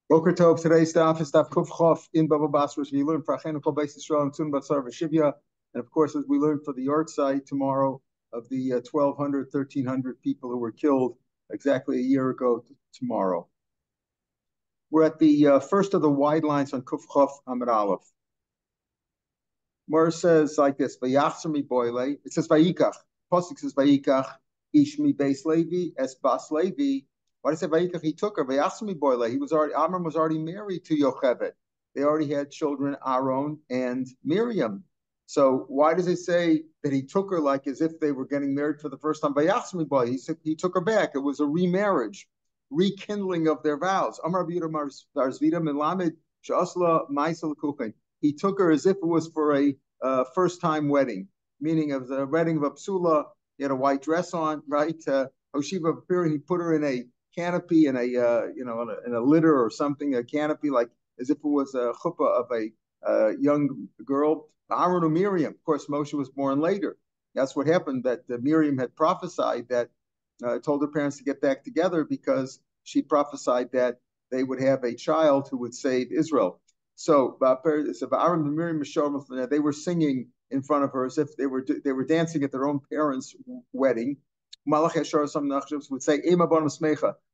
Boker Tov. Today's Daf is Daf Kuf Chof in Baba Basra, which we learn for Achenu Kol Beis Yisrael and Tzun Batzar V'Shivya, and of course, as we learned for the yard site tomorrow of the 1,200, 1,300 people who were killed exactly a year ago tomorrow. We're at the first of the wide lines on Kuf Chof Amid Aleph. Mor says like this: Vayachzer mi boile. It says Vayikach. Pasuk says Vayikach ish mi beis Levi es bas Levi. Why did it say Vayikach? He took her. Vayachzer mi boile. Amram was already married to Yocheved. They already had children, Aaron and Miriam. So why does it say that he took her like as if they were getting married for the first time? Vayachzer mi boile. He said he took her back. It was a remarriage, rekindling of their vows. Amar Rabbi Yehuda Marzvida Milamed Shasla Ma'aseh L'Kuchen. He took her as if it was for a first-time wedding, meaning of the wedding of a psula. He had a white dress on, right? Hoshiva appeared. He put her in a canopy, in a in a litter or something, a canopy, like as if it was a chuppah of a young girl. Aaron and Miriam. Of course, Moshe was born later. That's what happened. That Miriam had prophesied that, told her parents to get back together because she prophesied that they would have a child who would save Israel. So Aaron and Miriam, they were singing in front of her as if they were dancing at their own parents' wedding. Malach Yashar, some nachshivs would say, the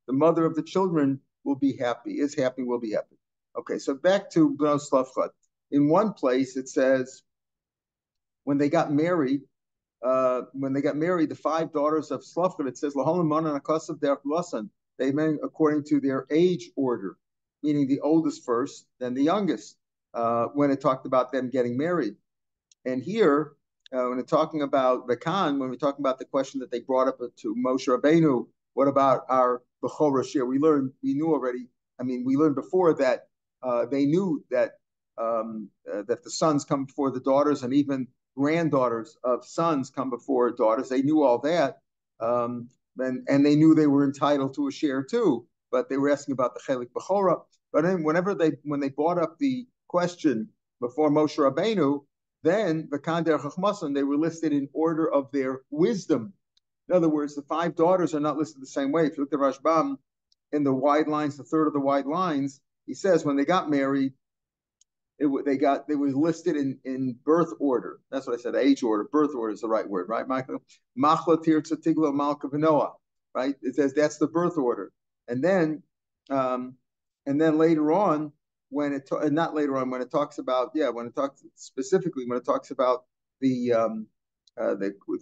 mother of the children will be happy, is happy, will be happy. Okay, so back to Bnos Slavchad. In one place it says, when they got married, the five daughters of Slavchad, it says, they went according to their age order, meaning the oldest first, then the youngest, when it talked about them getting married. And here, when it's talking about Vakan, when we're talking about the question that they brought up to Moshe Rabbeinu, what about our Bechorah Shiur? We learned before that they knew that that the sons come before the daughters, and even granddaughters of sons come before daughters. They knew all that, and they knew they were entitled to a share too. But they were asking about the Chelik Bechorah. But then when they brought up the question before Moshe Rabbeinu, then Vakan Der Chachmasan, they were listed in order of their wisdom. In other words, the five daughters are not listed the same way. If you look at Rashbam in the wide lines, the third of the wide lines, he says when they got married, they were listed in birth order. That's what I said, age order. Birth order is the right word, right, Michael? Machla Tirza Tigla Malka Venoah, right? It says that's the birth order. And then later on, when it talks about the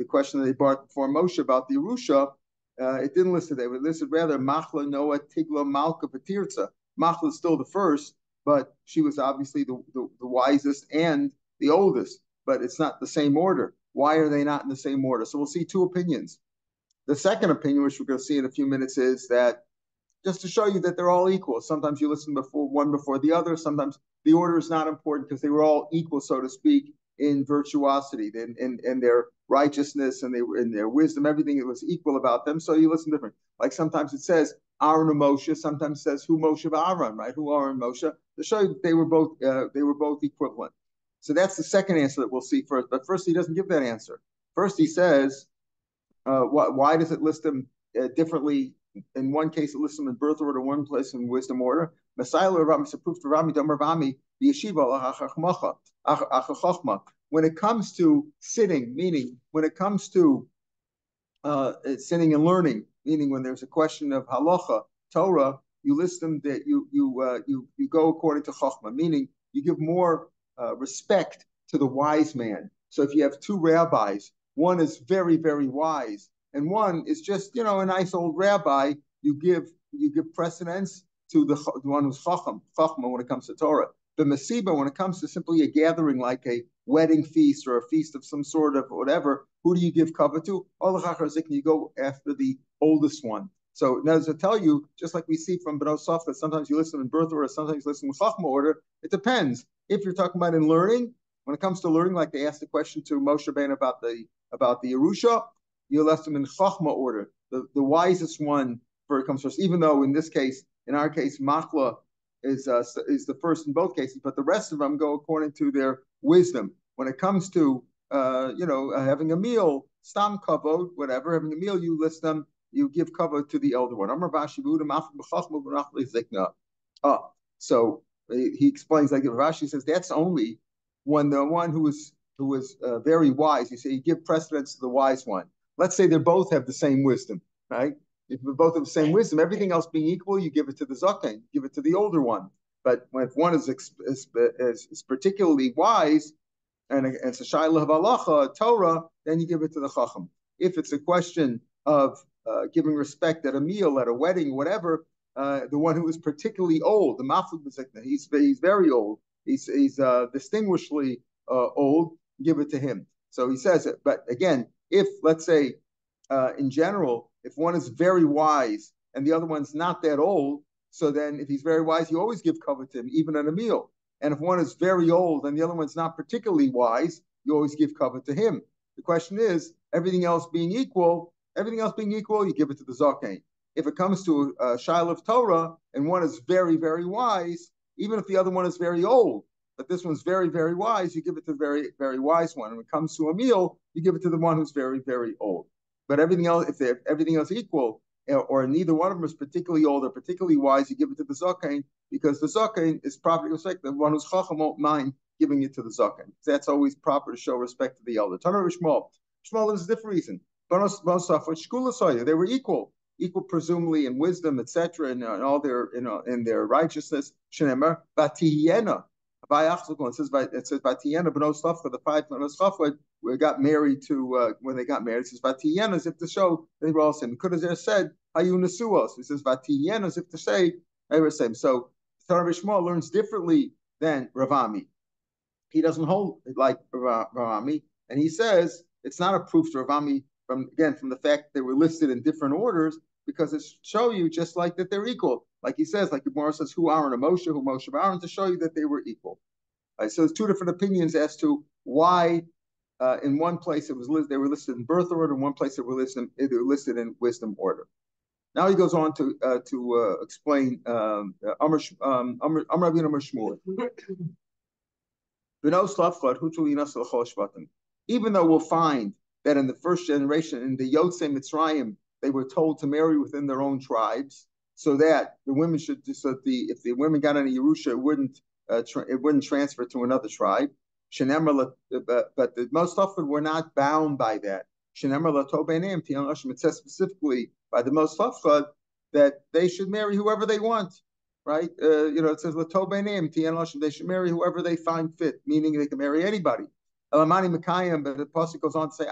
question that they brought before Moshe about the Yerusha, it didn't list it. They were listed rather Machla Noah Tigla Malka Patirza. Machla is still the first, but she was obviously the wisest and the oldest, but it's not the same order. Why are they not in the same order? So we'll see two opinions. The second opinion, which we're going to see in a few minutes, is that just to show you that they're all equal. Sometimes you listen before the other. Sometimes the order is not important because they were all equal, so to speak, in virtuosity, in their righteousness, and in their wisdom. Everything that was equal about them. So you listen different. Like sometimes it says Aaron and Moshe. Sometimes it says who Moshe and Aaron, right? Who Aaron and Moshe, to show you that they were both equivalent. So that's the second answer that we'll see first. But first, he doesn't give that answer. First, he says, why does it list them differently? In one case, it lists them in birth order, one place in wisdom order. When it comes to sitting, meaning when it comes to sitting and learning, meaning when there's a question of halacha, Torah, you list them that you go according to chachma, meaning you give more respect to the wise man. So if you have two rabbis, one is very, very wise, and one is just, a nice old rabbi, you give precedence to the one who's chachma when it comes to Torah. The masiba, when it comes to simply a gathering like a wedding feast or a feast of some sort of whatever, who do you give cover to? You go after the oldest one. So now to tell you, just like we see from B'nos Saf, that sometimes you listen in birth order, sometimes you listen in chachma order. It depends. If you're talking about in learning, when it comes to learning, like they asked the question to Moshe Rabbeinu about the Yerusha, you left them in chachma order. The wisest one for it comes first, even though in our case, Machla is the first in both cases, but the rest of them go according to their wisdom. When it comes to having a meal, stam kavod, whatever, having a meal, you list them, you give kavod to the elder one. So he explains, like Rashi says, that's only when the one who is very wise, you say you give precedence to the wise one. Let's say they both have the same wisdom, right? If they both have the same wisdom, everything else being equal, you give it to the zaken, give it to the older one. But if one is particularly wise, and it's a shayla of halacha, Torah, then you give it to the chacham. If it's a question of giving respect at a meal, at a wedding, whatever, the one who is particularly old, the maflug b'zikna, he's very old, he's distinguishedly old, give it to him. So he says it. But again, if let's say in general, if one is very wise and the other one's not that old, so then if he's very wise, you always give cover to him, even at a meal. And if one is very old and the other one's not particularly wise, you always give cover to him. The question is, everything else being equal, you give it to the zaken. If it comes to a shayla of Torah and one is very, very wise, even if the other one is very old, but this one's very, very wise, you give it to the very, very wise one. And when it comes to a meal, you give it to the one who's very, very old. But everything else, if everything else equal, or neither one of them is particularly old or particularly wise, you give it to the zaken, because the zaken is properly respect. The one who's chacham won't mind giving it to the zaken. That's always proper to show respect to the elder. Tanur Shmuel. Shmuel is a different reason. They were equal presumably in wisdom, etc., and all their in their righteousness. Shenemar batiyena. It says batiyena b'nos lafcha, the five b'nos lafcha we got married to when they got married. It says batiyena as if to show they were all same. Kudazer said hayu nesuos. It says batiyena as if to say they were same. So Rav Shmuel learns differently than Rav Ami. He doesn't hold like Rav Ami, and he says it's not a proof to Rav Ami from the fact they were listed in different orders, because it show you just like that they're equal. Like he says, like the Gemara says, who Aaron and Moshe, who Moshe and Aaron, to show you that they were equal. Right, so there's two different opinions as to why in one place they were listed in birth order, in one place they were listed in wisdom order. Now he goes on to explain Amar Rabbeinu Amar Shmuel. Even though we'll find that in the first generation, in the Yotzei Mitzrayim, they were told to marry within their own tribes, so that the women should, if the women got any Yerusha, it wouldn't transfer to another tribe. But the most often were not bound by that. It says specifically by the most often that they should marry whoever they want, right? It says they should marry whoever they find fit, meaning they can marry anybody. But the pasuk goes on to say,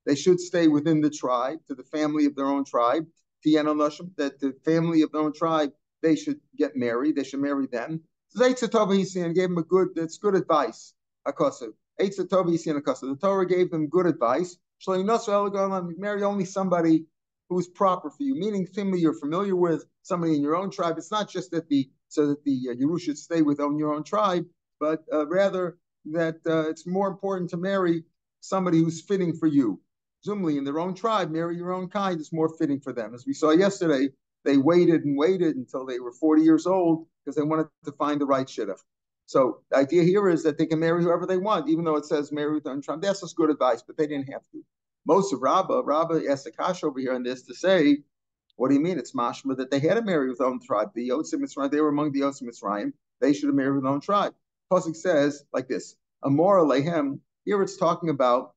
they should stay within the tribe, to the family of their own tribe. That the family of their own tribe, they should get married. They should marry them. So and gave them good advice. The Torah gave them good advice. Marry only somebody who's proper for you, meaning family you're familiar with, somebody in your own tribe. It's not just that the Yerusha should stay within your own tribe, but rather that it's more important to marry somebody who's fitting for you. Presumably in their own tribe, marry your own kind is more fitting for them. As we saw yesterday, they waited and waited until they were 40 years old because they wanted to find the right shidduch. So the idea here is that they can marry whoever they want, even though it says marry with their own tribe. That's just good advice, but they didn't have to. Most of Rabbah asked a kasha over here on this to say, what do you mean? It's mashma that they had to marry with their own tribe. The Yotzei Mitzrayim, they were among the Yotzei Mitzrayim. They should have married with their own tribe. Pasuk says like this: Amor Alehem. Here it's talking about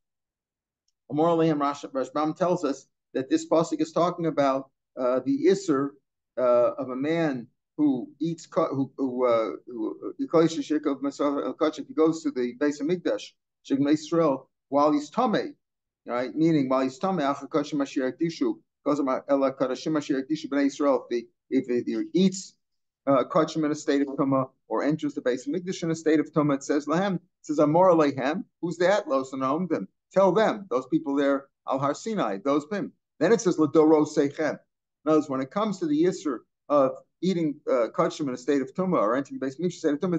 Amor Alehem. Rashbam tells us that this pasuk is talking about the isser of a man who eats if he goes to the Beis Hamikdash, Shigmei Yisrael, while he's tamei, right? Meaning while he's tamei, if he eats kachim in a state of tumah or enters the Beis Hamikdash in a state of tumah, it says lahem. It says Amor Alehem. Who's that? Lo sanom them. Tell them, those people there, Al Har Sinai, those pim. Then it says Ladoro Seichem. In other words, when it comes to the Yisr of eating kachim in a state of tumah or entering the Beis Hamikdash in a state of tumah,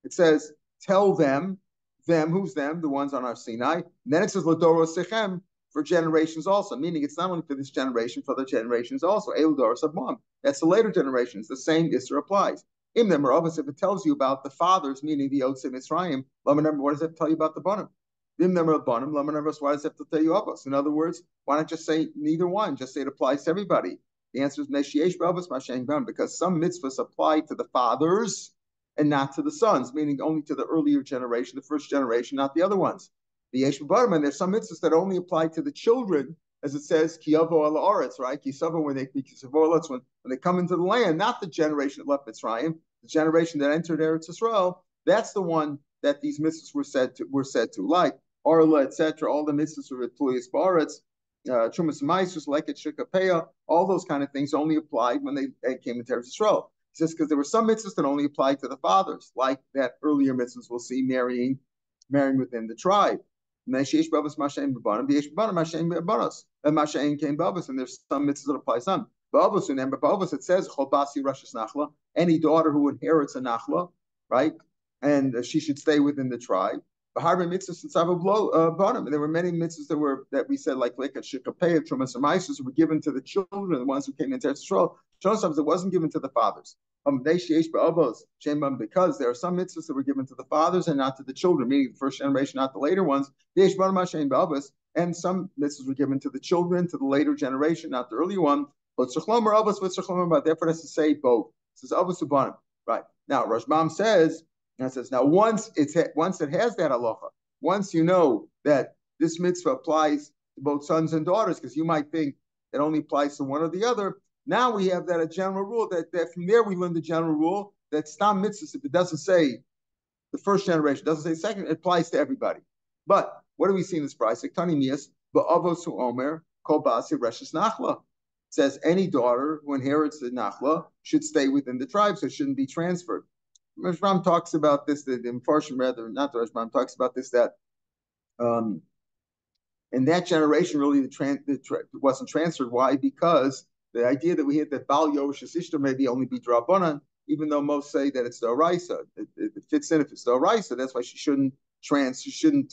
it says, tell them, who's them? The ones on Har Sinai. And then it says Ladoro Seichem, for generations also, meaning it's not only for this generation, for other generations also. Eldor Sabmam. That's the later generations. The same Isra applies. In them, if it tells you about the fathers, meaning the Yotzei Mitzrayim, what does that tell you about the Banim? Why does it have to tell you of us? In other words, why not just say neither one? Just say it applies to everybody. The answer is because some mitzvahs apply to the fathers and not to the sons, meaning only to the earlier generation, the first generation, not the other ones. The Yesh B'Barim, and there's some mitzvahs that only apply to the children, as it says, Kiyavo ala Aretz, right? Kisavo when they come into the land, not the generation that left Mitzrayim, the generation that entered Eretz Yisrael. That's the one that these mitzvahs were said to, like Arla, etc. All the mitzvahs were Tuliyas Ba'aretz, Chumas Maisus, Leket Shikapeya, all those kind of things only applied when they came into Eretz Yisrael. It says because there were some mitzvahs that only applied to the fathers, like that earlier mitzvahs we'll see marrying within the tribe. And there's some mitzvahs that apply some. Remember, it says any daughter who inherits a nachla, right? And she should stay within the tribe. There were many mitzvahs that we said, like Shikapeh, Trumas and Maisus, were given to the children, the ones who came into Eretz Yisrael. Sometimes it wasn't given to the fathers. Because there are some mitzvahs that were given to the fathers and not to the children, meaning the first generation, not the later ones. And some mitzvahs were given to the children, to the later generation, not the early one. But therefore, that's to say both. It says Avos Ubanim. Right. Now, Rashbam says, now once it has that halacha, once you know that this mitzvah applies to both sons and daughters, because you might think it only applies to one or the other, now we have that a general rule that from there we learn the general rule that stam mitzvahs, if it doesn't say the first generation, doesn't say second, it applies to everybody. But what do we see in this price? It says any daughter who inherits the nachla should stay within the tribe, so it shouldn't be transferred. Rashbam talks about this, the Mfarshim rather, not the Rashbam, talks about this, that in that generation really it wasn't transferred. Why? Because the idea that we had that Bal Yosh's Ishtar maybe only be Drabanan, even though most say that it's the Oraisa. It fits in if it's the Oraisa. That's why she shouldn't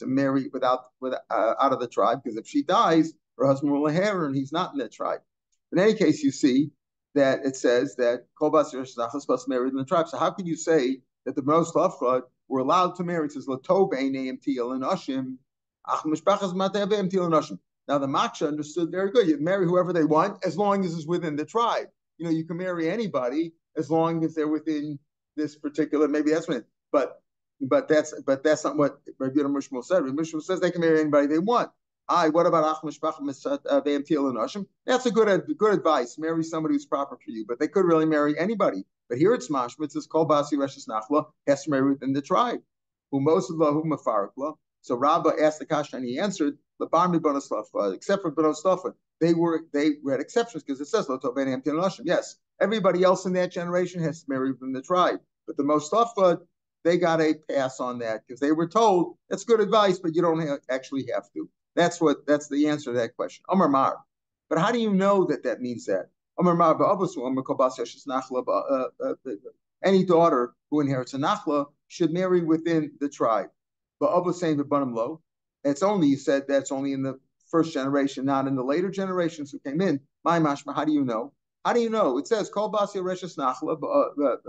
marry out of the tribe, because if she dies, her husband will inherit her and he's not in that tribe. In any case, you see that it says that Kol Bas Yerush is supposed to marry in the tribe. So how can you say that the Bnos Lafchad were allowed to marry? It says Latov Einayim Til and Ashim. Now the Maksha understood very good. You marry whoever they want as long as it's within the tribe. You know, you can marry anybody as long as they're within this particular. Maybe that's what. But that's not what Rabbi Mushmul said. Rabbi Mushmul says they can marry anybody they want. What about Ach Mishpach Ve'em Til and Ashim? That's a good advice. Marry somebody who's proper for you. But they could really marry anybody. But here it's mashma. It says Kol Basi Reshes Nachla has to marry within the tribe. Who most of the who Mafarikla. So Rabbah asked the kasha and he answered, except for B'nos Lafchad, they had exceptions because it says yes, everybody else in that generation has to marry from the tribe, but the B'nos Lafchad, they got a pass on that because they were told that's good advice, but you don't actually have to. That's the answer to that question. Amar Mar, but how do you know that means that? Amar Mar any daughter who inherits a nachla should marry within the tribe. But Abba saying the bottom low, it's only, you said that's only in the first generation, not in the later generations who came in. My mashma, how do you know? How do you know? It says Kol Basi Reshes Nachla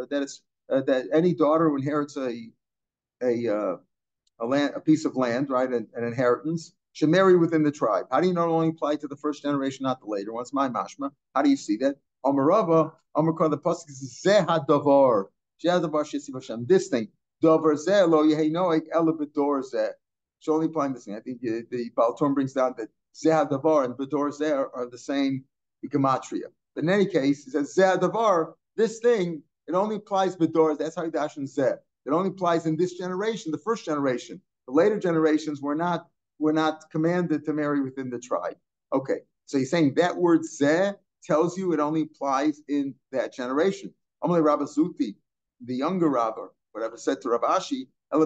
that it's that any daughter who inherits a piece of land, right, an inheritance, should marry within the tribe. How do you know it only apply to the first generation, not the later ones? My mashma. How do you see that? Amarava, Amarkar, the pasuk is Zeh Davar. This thing. It's only applying this thing. I think the Baal Torm brings down that Zeh Davar and Bedor Zeh are the same gematria. But in any case, it says Zeh Davar, this thing, it only applies Bedor. That's how you dash in Zeh. It only applies in this generation, the first generation. The later generations were not commanded to marry within the tribe. Okay, so he's saying that word Zeh tells you it only applies in that generation. Amalei Rabba Zuti, the younger Rabba, whatever, said to Rav Ashi, there's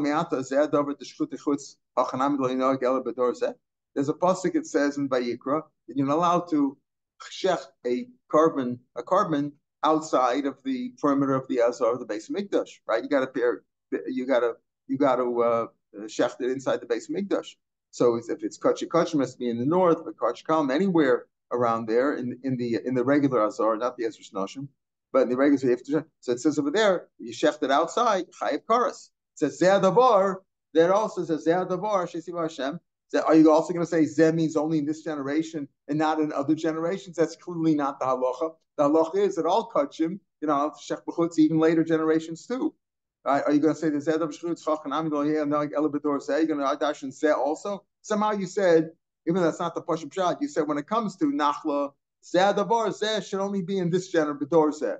a pasuk it says in Vayikra that you're not allowed to shech a carbon outside of the perimeter of the Azar of the base of Mikdash, right? You got to shech it inside the base of Mikdash. So if it's kachik must be in the north, but kachik anywhere around there in the regular Azar, not the Ezra's Nashim. But in the regular, so it says over there, you shecht it outside, chayiv karas. It says Zeh Davar, that also says Zeh Davar, Shesiv Hashem, Are you also going to say Zeh means only in this generation and not in other generations? That's clearly not the halacha. The halacha is that all kachim, shech b'chutz, even later generations too. Are you going to say the Zeh b'chutz chachanami lo yeh like elabedor Zeh? You're going to adash and Zeh also? Somehow you said, even though that's not the pashut pshat, you said when it comes to nachla, Zeh davar Zeh should only be in this generation, bedor Zeh.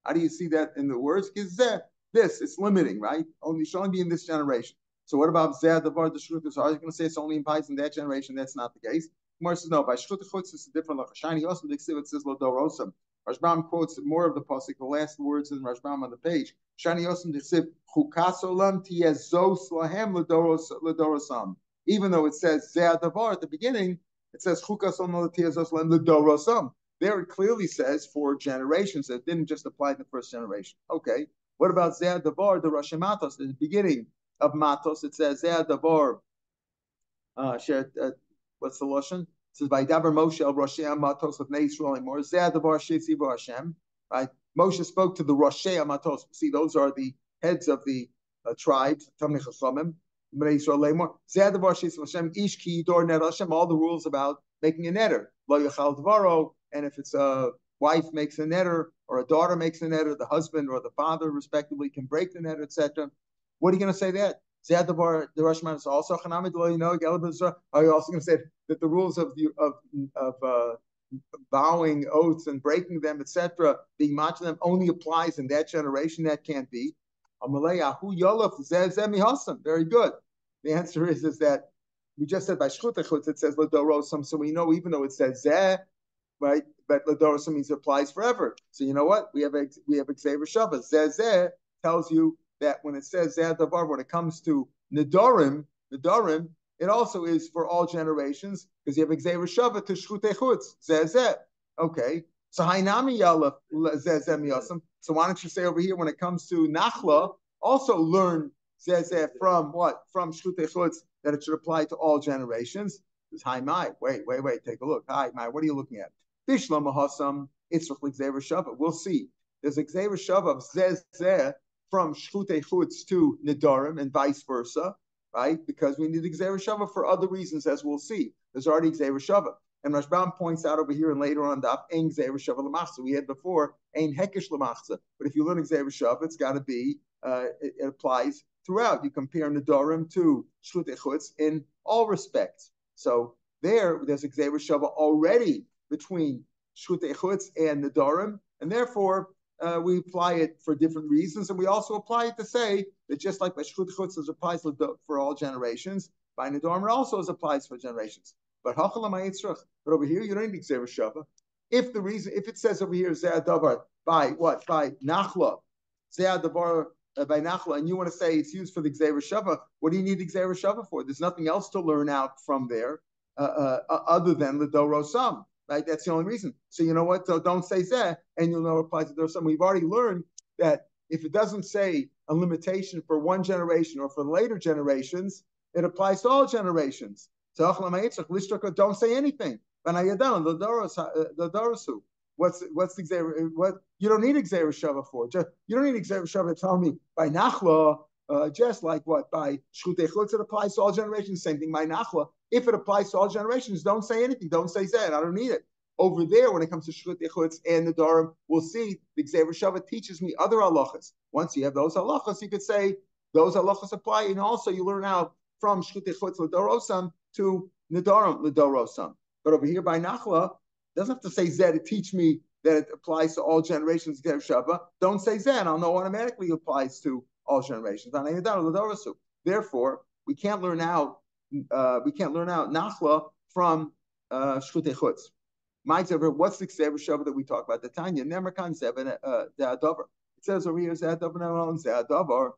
How do you see that in the words? Because Zeh, this, it's limiting, right? Only should only be in this generation. So what about Zeh Davar the Shruta? So are you going to say it's only implies in that generation? That's not the case. Gemara says no. By Shruta Chutz, it's a different lacha. Shiny also the Ksiv, it says Lodorosam. Rashbam quotes more of the pasuk, the last words in Rashbam on the page. Shiny also the Ksiv Chukas Olam Tiezos Lahem Lodorosam. Even though it says Zeh Davar at the beginning, it says Chukas Olam Tiezos Lahem Lodorosam. There it clearly says for generations. It didn't just apply to the first generation. Okay. What about Zeh Davar the Rosh Matos at the beginning of Matos? It says Zeh Davar. What's the lashon? It says Vaydaber Moshe el Roshei Matos with Nei Yisrael more Zeh Davar Sheitzivu Hashem. Right? Moshe spoke to the Roshei Matos. See, those are the heads of the tribes. Tamnei Chachamim. Bnei Yisrael lemor Zeh Davar Sheitzivu Hashem Ish Ki Yidor Ner Hashem. All the rules about making a netter. Lo Yachal Dvaro. And if it's a wife makes a netter or a daughter makes a netter, the husband or the father, respectively, can break the netter, etc. What are you going to say that? The Rosh Hashanah is also chanamid lo yino. Are you also going to say that the rules of vowing oaths and breaking them, etc., being matched them, only applies in that generation? That can't be. Very good. The answer is that we just said by shchutachutz it says l'dorosam, so we know even though it says zeh, right? But l'dorosam means it applies forever. So you know what? We have Xavier Shavah. Zeh tells you that when it says Zeh Davar, when it comes to Nidorim, it also is for all generations because you have Xavier Shavah to Shchutei Chutz. Zeh. Okay. So Hainami Yalef Zeh Miyasam. So why don't you say over here when it comes to Nachla, also learn Zeh from what? From Shchutei Chutz, that it should apply to all generations. Hi, Mai. Wait. Take a look. Hi, Mai. What are you looking at? Bishlam Mahasam. It's Xavier Shavah. We'll see. There's Xavier Shavah of Zeh from Shchutei Chutz to Nidarim and vice versa, right? Because we need Xavier Shavah for other reasons, as we'll see. There's already Xavier Shavah. And Rashbam points out over here and later on Daf, Ein Xavier Shavah L'machza. We had before, Ein Hekesh L'machza. But if you learn Xavier Shavah, it's got to be, it applies throughout. You compare Nidarim to Shchutei Chutz in all respects. So there's Xavier Shavah already between Shchutei Chutz and Nidarim, and therefore, we apply it for different reasons, and we also apply it to say that just like by Shchutei Chutz it applies for all generations, by Nidorim it also applies for generations. But over here you don't need Xavier Shavah. If it says over here Zeh Davar by what? By Nachla, Zeh Davar by Nachla, and you want to say it's used for the Xavier Shavah, what do you need the Xavier Shavah for? There's nothing else to learn out from there other than the Dorosam. Right, that's the only reason. So you know what? So don't say Zeh, and you'll know it applies to those. We've already learned that if it doesn't say a limitation for one generation or for later generations, it applies to all generations. So don't say anything. What's the Xavier? What you don't need Xavier Shavah for? You don't need Xavier Shavah to tell me by Nachla. Just like what by Shchutei Chutz it applies to all generations. Same thing by Nachla. If it applies to all generations, don't say anything. Don't say Zeh. I don't need it. Over there, when it comes to Shchutei Chutz and the Nidarim, we'll see the Xavier Shavah teaches me other halachas. Once you have those halachas, you could say those halachas apply, and also you learn out from Shchutei Chutz l'dorosam to Nidarim l'dorosam. But over here by Nachla, it doesn't have to say Zeh to teach me that it applies to all generations. Xavier Shavah. Don't say Zeh, and I'll know automatically it applies to all generations. Therefore, we can't learn out Nachla from Shchutei Chutz. What's the Xavier Shavah that we talk about? The Tanya Nemerkan Zeh Davar. It says over here Zeh Davar.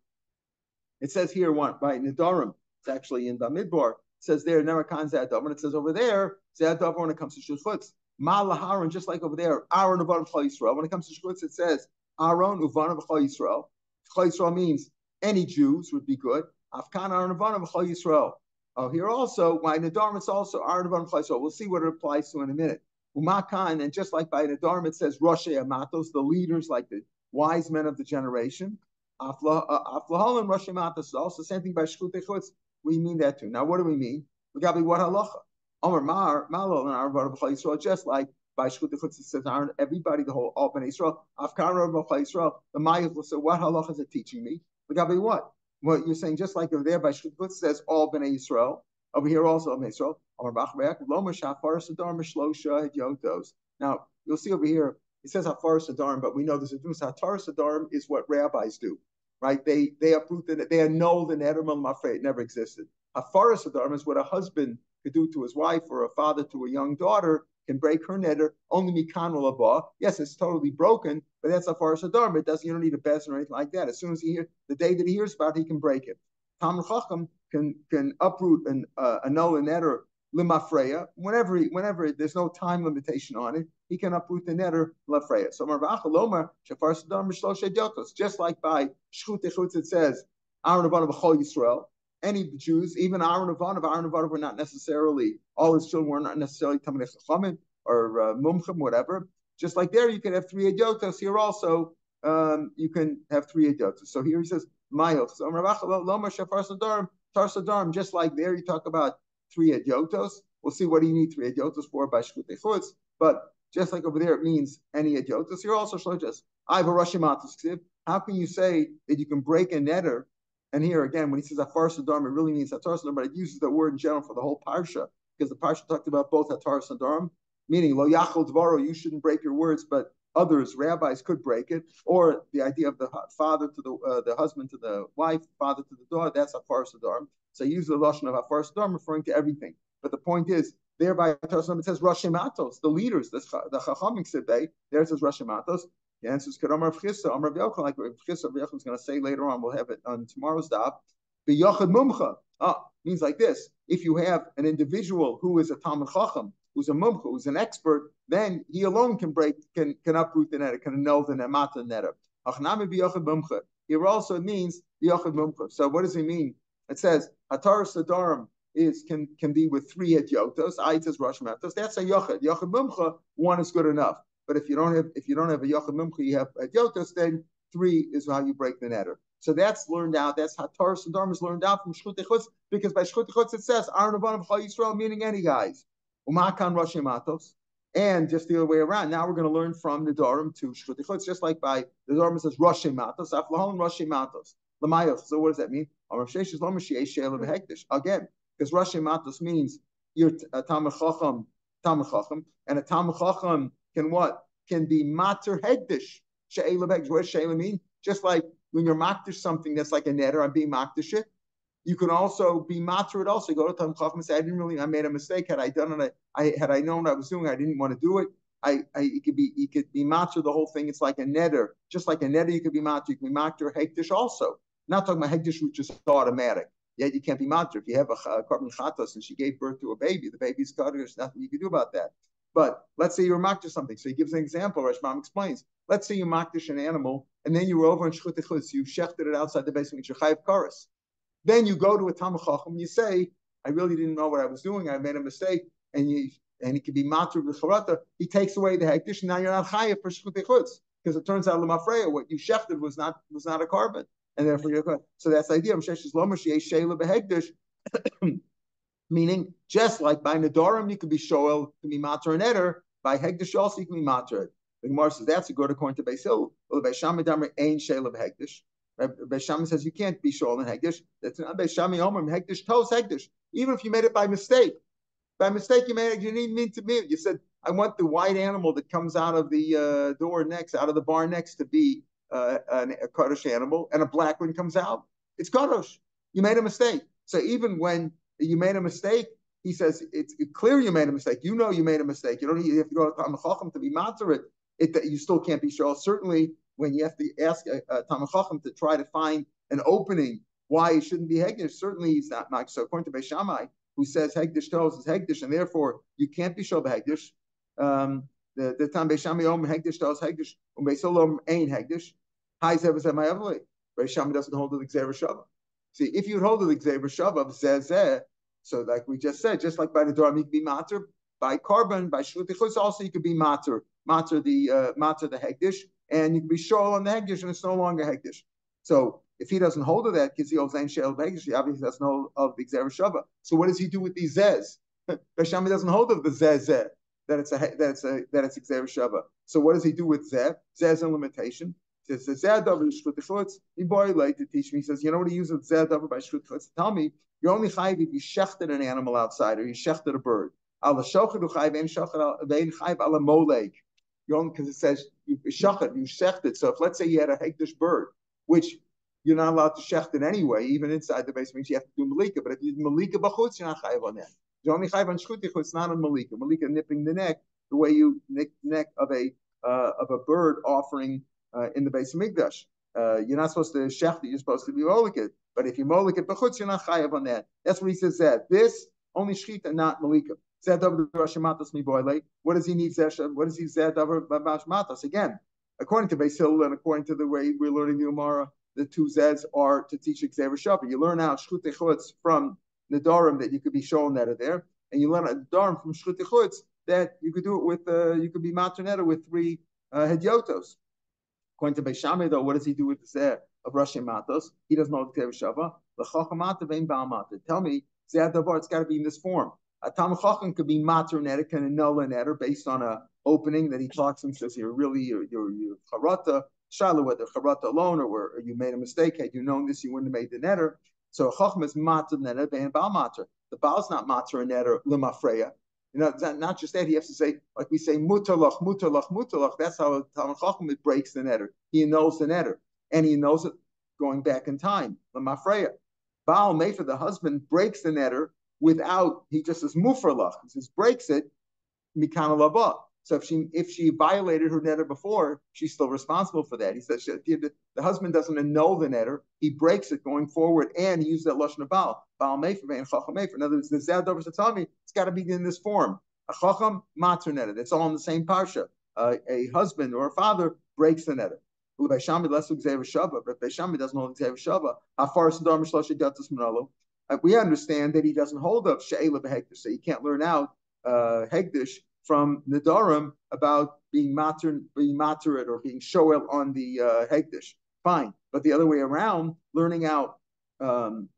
It says here one by Nidarim. It's actually in the Midbar. It says there Nemerkan Zeh Davar, and it says over there Zeh Davar when it comes to Shchutei Chutz. Malaharon, just like over there, Aaron Uvan Chol Yisrael. When it comes to Shchutz, it says Aaron Uvan Chol Yisrael. Chol Yisrael means any Jews would be good. Afkan Aaron Uvan Chol Yisrael. Here also, by Nidarim, it's also Aaron Uvan Chol Yisrael. We'll see what it applies to in a minute. Umakan, and just like by Nidarim, it says Roshei Amatos, the leaders, like the wise men of the generation. Aflahalim Roshei Amatos. Also, same thing by Shchutei Chutz. We mean that too. Now, what do we mean? L'gabi what halacha? Omer Malo and Arba B'chol Yisrael, just like by Shchut Chutz it says everybody, the whole all Bnei Yisrael. Afkar Arba B'chol Yisrael. The Mayach will say, what halacha is it teaching me? L'gabi what? What you're saying, just like over there by Shchut Chutz says all Bnei Yisrael. Over here also Bnei Yisrael. Now you'll see over here it says Hafar Sadarim, but we know there's a difference. Hafar Sadarim is what rabbis do, right? They uproot they annul the neder mafrei. It never existed. Hafar Sadarim is what a husband could do to his wife, or a father to a young daughter can break her neder only mikan ulabah. Yes, it's totally broken, but that's Hafar Sadarim. It doesn't. You don't need a bezin or anything like that. As soon as he hears the day that he hears about it, he can break it. Talmud Chacham can uproot and annul a neder limafreya whenever there's no time limitation on it, he can uproot the neder lafreya. So Marvacha Lomar Shafar Sadam Mishloshe Diotos, just like by Shchut Echutz it says Aaron Avanav B'chol Yisrael. Any Jews, even Aaron Avanav were not necessarily, all his children were not necessarily Talmidei Chachamim or Mumchim, whatever. Just like there, you can have 3 Ediotos. Here also, you can have 3 Ediotos. So here he says Mayos. So Marvacha Lomar Shafar Sadam Tar Sadarim, just like there, you talk about 3 Ediotos. We'll see what do you need 3 Ediotos for by Shchut Echutz. But just like over there, it means any Ediotos. You're also Shlojas. I have a Rashimatos. How can you say that you can break a neder? And here again, when he says Hafar Sadarim, it really means Hatar Sadarim, but it uses the word in general for the whole parsha, because the parsha talked about both Hatar Sadarim, meaning Lo Yachol Dvaro, you shouldn't break your words, but others, rabbis, could break it, or the idea of the father to the husband to the wife, father to the daughter, that's Hafar Sadarim. So use the lashon of Hafar Sadarim referring to everything. But the point is, there by Hatar Sadarim it says Rashi Matos, the leaders, the Chachamim Sibei, there it says Rashi Matos. The answer is Kedamar Chissa, Amar V'Yochel, like Chissa V'Yochel is going to say later on. We'll have it on tomorrow's daf. V'Yochel Mumcha. Means like this: if you have an individual who is a Talmud Chacham, who's a Mumcha, who's an expert, then he alone can uproot the neder, can annul the nemata neder. Achnami V'Yochel Mumcha. Here also it means V'Yochel Mumcha. So what does he mean? It says Hatar Sadarim can be with 3 Ediotos. It says Rosh Matos. That's a Yochel. Yochel Mumcha, 1 is good enough. But if you don't have a Yochel Mumcha, you have Ediotos, then 3 is how you break the neder. So that's learned out. That's Hatar Sadarim is learned out from Shchut Echutz, because by Shchut Echutz it says Aaron Avanav B'chol Yisrael, meaning any guys. Umakan Rosh Matos. And just the other way around. Now we're going to learn from the Nedarim to Shchut Echutz, just like by the Nedarim it says Rosh Matos, Aflahol Rosh Matos. Lamayos. So what does that mean? Again, because Rosh Matos means you're a Talmud Chacham, and a Talmud Chacham can be mater hegdish. She'ela hegdish. What does she'ela mean? Just like when you're makdish something that's like a neder, I'm being makdish it. You can also be mater it also. You go to Talmud Chacham and say, I made a mistake. Had I done it, had I known what I was doing, I didn't want to do it. You could be mater the whole thing. It's like a neder. Just like a neder, you could be mater. You can be mater hegdish also. Not talking about hegdish, which is automatic. Yet you can't be mater. If you have a korban chatos and she gave birth to a baby, the baby's cut, there's nothing you can do about that. But let's say you're makdish something. So he gives an example. Rashbam explains. Let's say you makdish an animal, and then you were over in Shchut Echutz, you shechted it outside the basement, you're chayiv kares. Then you go to a Talmud Chacham and you say, I really didn't know what I was doing. I made a mistake. And he can be matur b'charata. He takes away the hektish, and now you're not chayiv for Shchut Echutz, because it turns out l'mafreya, what you shechted was not a carbon. And therefore you're good. So that's the idea. Meaning, just like by Nedarim, you could be shoel, can be matter and eder. By Hegdish also, you can be matter. The Gemara says that's a good according to Beis Hillel. Well, Beis Shammai damer ain't sheil of Hegdish. Beis Shammai says you can't be shoel and Hegdish. That's not Beis Shammai Omer Hegdish tos Hegdish. Even if you made it by mistake you made it. You didn't mean to mean it. You said I want the white animal that comes out of the out of the barn next to be a kadosh animal, and a black one comes out. It's kadosh. You made a mistake. So even when you made a mistake, he says it's clear you made a mistake. You know you made a mistake. You don't have to go to Talmud Chacham to be matter it. You still can't be sure. Certainly, when you have to ask a Talmud Chacham to try to find an opening why it shouldn't be hegdish, certainly he's not much. So according to Beis Shammai, who says hegdish tos is hegdish, and therefore you can't be sure hegdish. The time Beis Shammai om hegdish tos hegdish, Beis Hillel ain't hegdish. Beis Shammai doesn't hold the Gzeira Shava. See, if you hold the Gzeira Shava of zeh, so like we just said, just like by the Dapim, you can be mater. By carbon, by Shchut Echutz, also you could be mater the hegdish, and you can be shol on the hegdish, and it's no longer hegdish. So If he doesn't hold of that, because he holds Shel Begish, he obviously doesn't hold of the Xer Shava. So what does he do with these Zez? Beshami doesn't hold of the Zez that it's Xer Shava. So what does he do with Zeh? Zeh is a limitation. He says Zeh Davar Shchut Chutz. He boy like to teach me. He says, you know what he uses Zeh Davar by Shchut Chutz? Tell me, you're only chayiv if you shechted an animal outside or you shechted a bird. Al shochet uchayiv ein shochet vein chayiv ala moleg. You only because it says you shechted. So if let's say you had a hektish bird, which you're not allowed to shecht it anyway, even inside the base means you have to do malika. But if you do malika b'chutz, you're not chayiv on that. You're only chayiv on shchut chutz, not on malika. Malika nipping the neck, the way you nick the neck of a bird offering in the base of mikdash. You're not supposed to shecht it. You're supposed to be molik. But if you molik it b'chutz, you're not chayiv on that. That's what he says. That this only shchita, not malika. What does he need? What does he say? Again, according to Beis Hillel and according to the way we're learning the Gemara, the two Zeds are to teach Xer Shava. You learn out Shchut Chutz from the Darim that you could be shown that are there, and you learn out Darim from Shchut Chutz that you could do it with. You could be maternetta with 3 hedyotos. According to Beis Shammai, though, what does he do with the Zeh of Rashi Matos? He doesn't know the Xer Shava. L'chachamata vein ba'amata. Tell me, Zeh Davar, it's got to be in this form. A Talmud Chacham could be mater netter, can annul a netter based on a opening that he talks and says you're charata, shalom, whether charata alone or you made a mistake. Had you known this, you wouldn't have made the netter. So a Chacham is mater netter, and Baal mater. The Baal's not mater netter lemafreya. You know, not just that. He has to say, like we say, mutalach, mutalach, mutalach. That's how Talmud Chacham it breaks the netter. He knows the netter, and he knows it going back in time. Lemafreya. Baal Mefer, the husband, breaks the netter without, he just says mufralach. He says breaks it, mikana laba. So if she violated her netter before, she's still responsible for that. He says the husband doesn't annul the netter, he breaks it going forward, and he uses that lashon of Baal mefer and chacham mefer. In other words, the Zeh Davar to tell me it's got to be in this form. A chacham mater netter. That's all in the same parsha. A husband or a father breaks the netter. Beis Shammai less Xer Shava, but Beis Shammai doesn't hold Xer Shava. Hafar Sadar Mishloshe Gatas Manalo. We understand that he doesn't hold up she'ela b'hektish, so you can't learn out hektish from Nedarim about being materit or being shoel on the hektish. Fine, but the other way around, learning out Nedarim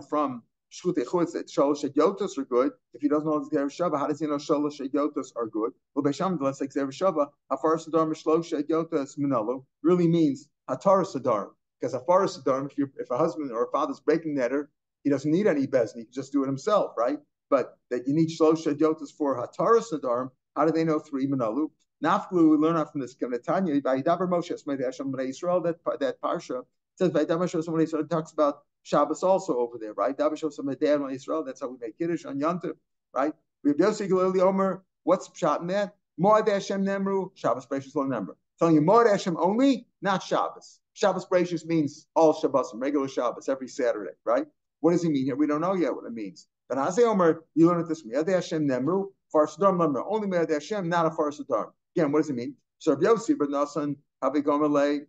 from shchut echutz that sholosh hedyotos are good. If he doesn't know Xer Shava, how does he know sholosh hedyotos are good? Well, Beis Shammai let's say Xer Shava hafar sadar mishlosh hedyotos minalo really means hatar sadar. Because if a husband or a father's breaking netter, he doesn't need any bezin. He can just do it himself, right? But that you need shlosh yotas for hataras nadarim. How do they know 3 manalu? Naflu, we learn out from this. Tanya, Vayidaber Moshe Esmei Hashem Bnei Yisrael. That parsha says Vayidaber Moshe Esmei Yisrael. It talks about Shabbos also over there, right? Daber Moshe Esmei Yisrael. That's how we make kiddush on Yontif, right? We have Yossi Galili Omer. What's pshat in that? Moed Hashem Nemru Shabbos Beishus Lo Nemru. Telling you Moed Hashem only, not Shabbos. Shabbos Beishus means all Shabbos, regular Shabbos, every Saturday, right? What does he mean here? We don't know yet what it means. But Hazei Omer, you learn it this way. Moed Hashem Nemru, Farsadar Nemru. Only Moed Hashem, not a Farsadar. Again, what does it mean? So Rav Yossi ben Nasan Havigomer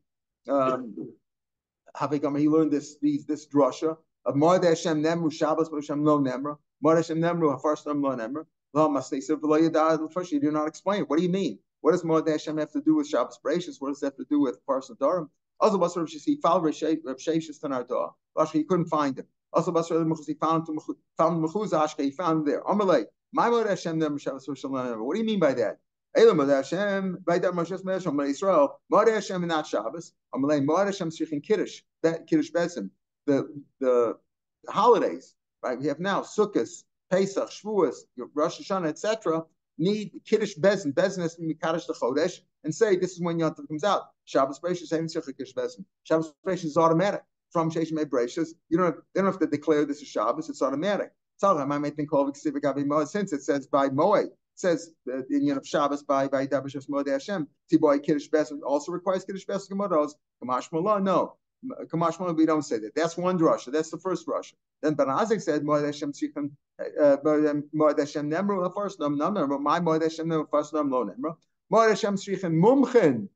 he learned this drasha of Moed Hashem Nemru Shabbos Hashem Lo Nemru. Moed Hashem Nemru Farsadar Lo Nemru. First, you do not explain it. What do you mean? What does Moed Hashem have to do with Shabbos Beishus? What does that have to do with Farsadar? Also, Basar he found Rav Sheshes Tanardah. He couldn't find him. Also, Basar he found Mechuzashka. He found him there. Amalei, my Moed Hashem Nemru Shabbos Hashem Lo Nemru. What do you mean by that? Moed Hashem, by that Moshe Hashem Israel. Moed Hashem not Shabbos. Amalei Moed Hashem Shichin Kiddush Bezim. The holidays, right? We have now Sukkot, Pesach, Shavuos, Rosh Hashanah, etc. Need Kiddush Bezin. Bezin has to be Mikadosh the Chodesh and say this is when Yontif comes out. Shabbos Beishus ain't Kiddush Bezin. Shabbos Beishus is automatic from Sheish Mei Beishus. They don't have to declare this is Shabbos. It's automatic. I might think since it says by Moed. It says the union of Shabbos by Dabashos Moed Hashem. Tiboy Kiddush Bezin also requires Kiddush Bezin Gemodos. Kamash Mullah, no. Kamash Mullah, we don't say that. That's one drasha. That's the first drasha. Then Ben Azik said Moed Hashem Tzichan Moed Hashem Nemru the first num number. My Moed Hashem Nemru first num lo Nemru. Moed Hashem Tzichan Mumchen.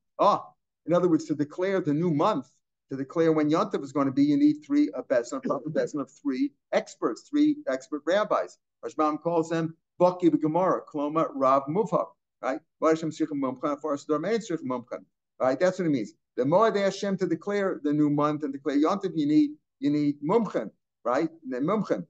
In other words, to declare the new month, to declare when Yontif is going to be, you need a bezin of 3 experts, 3 expert rabbis. Rashbam calls them Baki b'Gemara, Kloma Rav Muvhak, right? Moed Hashem Tzichan Mumchen, Farsadar Mein Tzichan Mumchen. All right, that's what it means. The Moed Hashem to declare the new month and declare Yontif, you need mumchen, right? Mumchen.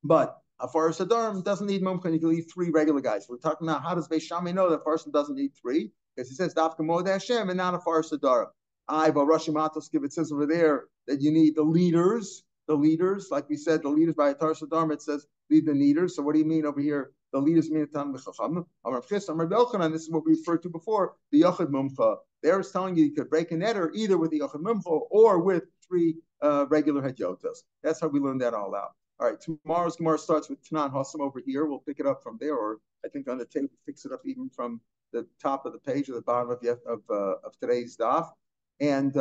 But a Faris Adarm doesn't need mumchen. You can leave 3 regular guys. We're talking about how does Beis Shammai know that a person doesn't need 3? Because he says Dafka Moed Hashem and not a Faris Adarm. But Rashi Matoskiv, it says over there that you need the leaders, like we said, the leaders by a Faris Adarm, it says lead the leaders. So what do you mean over here? The leaders mean Tam B'Chacham. This is what we referred to before, the Yachid Mumcha. There is telling you could break a netter either with the Yachid Mumcha or with 3 regular Hedyotas. That's how we learned that all out. All right, tomorrow's Gemara starts with Tanan Hassam over here. We'll pick it up from there, or I think on the table, fix it up even from the top of the page or the bottom of today's daf, and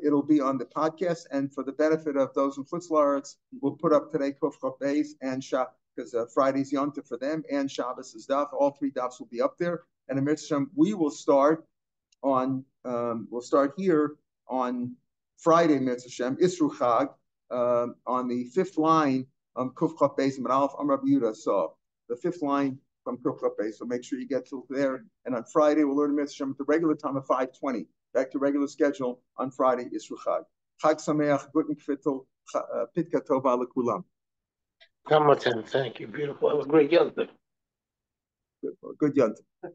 it'll be on the podcast. And for the benefit of those in Chutzlaretz, we'll put up today Kuf Chaf Beis and Shabbos, because Friday's Yom Tov for them, and Shabbos is daf. All 3 dafs will be up there. And in Mitzvah, we will start on here on Friday, Mitzvah Isru Chag. On the 5th line, Kuf Chaf Beis and Aleph Amar Yehuda saw the 5th line from Kuf Chaf Beis. So make sure you get to there. And on Friday, we'll learn Mitzvah at the regular time of 5:20. Back to regular schedule on Friday, Isru Chag. Chag Sameach, Guten Kvittel, Pitka Tova Lekulam. Thank you. Beautiful. Have a great Yom Tov. Good Yom Tov.